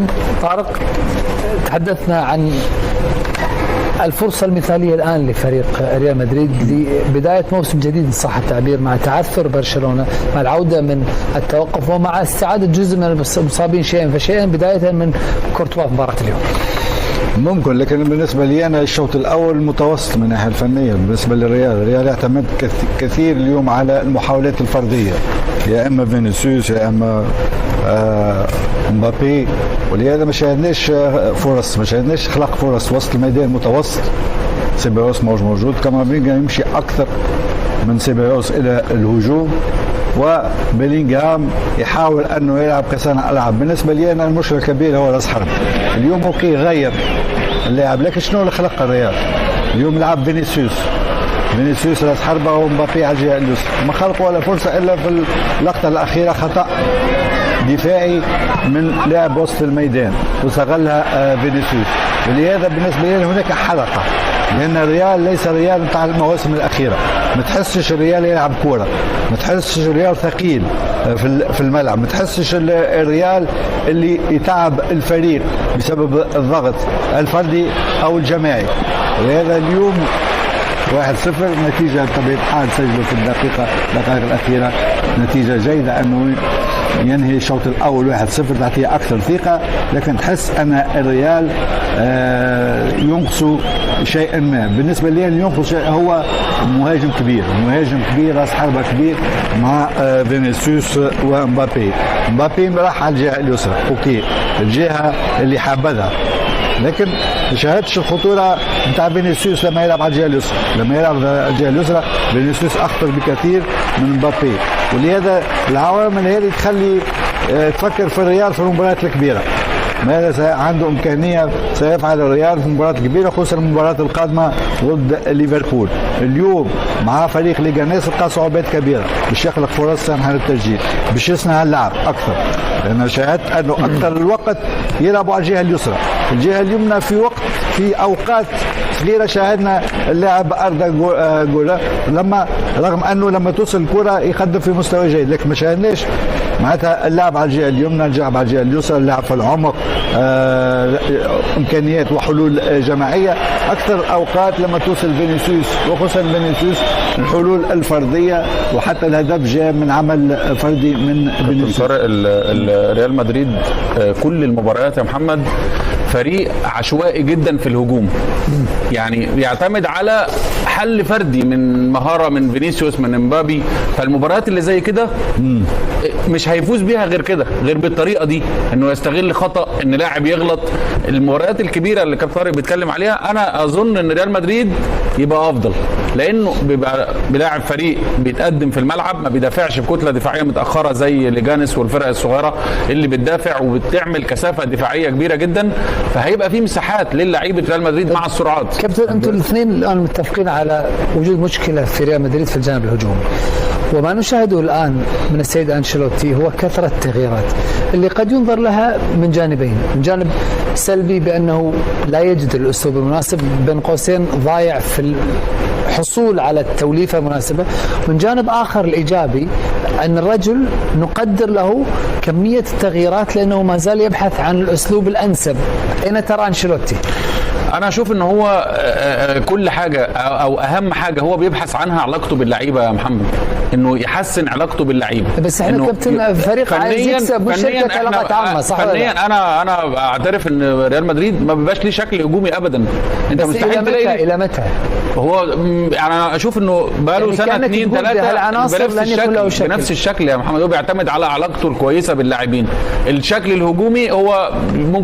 الآن طارق تحدثنا عن الفرصة المثالية الآن لفريق ريال مدريد لبداية موسم جديد إن صح التعبير، مع تعثر برشلونة، مع العودة من التوقف، ومع استعادة جزء من المصابين شيئا فشيئا، بداية من كورتوا في مباراة اليوم. ممكن، لكن بالنسبة لي أنا الشوط الأول متوسط من الناحية الفنية. بالنسبة للريال، الريال اعتمد كثير اليوم على المحاولات الفردية، يا إما فينيسيوس يا إما مبابي، ولهذا ما شاهدناش فرص، ما شاهدناش خلق فرص وسط الميدان متوسط. سيبايوس موجود، كامافينجا يمشي أكثر من سيبايوس إلى الهجوم، وبيلينغهام يحاول انه يلعب كصانع العاب. بالنسبه لي انا المشكله الكبيره هو راس حرب. اليوم اوكي غير اللاعب، لكن شنو اللي خلق الريال؟ اليوم لعب فينيسيوس راس حربه ومبابي على الجهه اليسرى، ما خلقوا ولا فرصه الا في اللقطه الاخيره، خطا دفاعي من لاعب وسط الميدان وستغلها فينيسيوس. ولهذا بالنسبه لي هناك حلقه، لان الريال ليس الريال نتاع المواسم الاخيره. ما تحسش الريال يلعب كوره، ما تحسش الريال ثقيل في الملعب، ما تحسش الريال اللي يتعب الفريق بسبب الضغط الفردي او الجماعي. ولهذا اليوم 1-0 نتيجه بطبيعه الحال سجلوا في الدقائق الاخيره، نتيجه جيده انه ينهي الشوط الاول 1-0 تعطيه اكثر ثقه. لكن تحس ان الريال ينقص شيئا ما. بالنسبه لي ينقص شيء، هو مهاجم كبير راس حربه كبير مع فينيسيوس ومبابي. مبابي راح على الجهه اليسرى، اوكي الجهه اللي حابذها، لكن ما شاهدتش الخطوره نتاع فينيسيوس لما يلعب على الجهه اليسرى. لما يلعب على الجهه اليسرى فينيسيوس اخطر بكثير من مبابي. ولهذا العوامل هذه تخلي تفكر في الريال في المباريات الكبيره. ماذا عنده امكانيه سيفعل الريال في المباراه الكبيره، خصوصا المباراه القادمه ضد ليفربول. اليوم مع فريق ليغانيس لقى صعوبات كبيره باش يخلق فرص سانحه للتسجيل، باش يصنع اللعب اكثر، لان شاهدت انه اكثر الوقت يلعبوا على الجهه اليسرى. الجهه اليمنى في اوقات صغيره شاهدنا اللاعب اردا جولا رغم انه لما توصل الكره يقدم في مستوى جيد، لكن ما شاهدناش معناتها اللعب على الجهه اليمنى، اللعب على الجهه اليسرى، اللعب في العمق، امكانيات وحلول جماعيه. اكثر اوقات لما توصل فينيسيوس، وخصوصا فينيسيوس، الحلول الفرديه، وحتى الهدف جاء من عمل فردي من فينيسيوس. ريال مدريد كل المباريات يا محمد فريق عشوائي جدا في الهجوم، يعني بيعتمد على حل فردي من مهاره من فينيسيوس من امبابي. فالمباريات اللي زي كده مش هيفوز بيها غير كده، غير بالطريقه دي، انه يستغل خطا، ان لاعب يغلط. المباريات الكبيره اللي كابتن طارق بيتكلم عليها، انا اظن ان ريال مدريد يبقى افضل، لانه بيبقى بيلاعب فريق بيتقدم في الملعب، ما بيدافعش بكتله دفاعيه متاخره زي ليجانس والفرق الصغيره اللي بتدافع وبتعمل كثافه دفاعيه كبيره جدا. فهيبقى في مساحات للاعيبه ريال مدريد مع السرعات. كابتن انتم الاثنين الان متفقين على وجود مشكله في ريال مدريد في الجانب الهجومي، وما نشاهده الآن من السيد أنشيلوتي هو كثرة التغييرات اللي قد ينظر لها من جانبين، من جانب سلبي بأنه لا يجد الأسلوب المناسب، بين قوسين ضايع في الحصول على التوليفة المناسبة، من جانب آخر الإيجابي أن الرجل نقدر له كمية التغييرات لأنه ما زال يبحث عن الأسلوب الأنسب. أين ترى أنشيلوتي؟ انا اشوف ان هو كل حاجه او اهم حاجه هو بيبحث عنها علاقته باللعيبه يا محمد، انه يحسن علاقته باللعيبه. بس احنا كابتن فريق عايز يكسب وشركه علاقات عامه، صح؟ فنيا انا اعترف ان ريال مدريد ما بيبقاش ليه شكل هجومي ابدا. انت مستحيل تلاقي الى متى هو، يعني انا اشوف انه بقاله يعني سنه 2 3 بنفس الشكل يا محمد. هو بيعتمد على علاقته الكويسه باللاعبين. الشكل الهجومي هو ممكن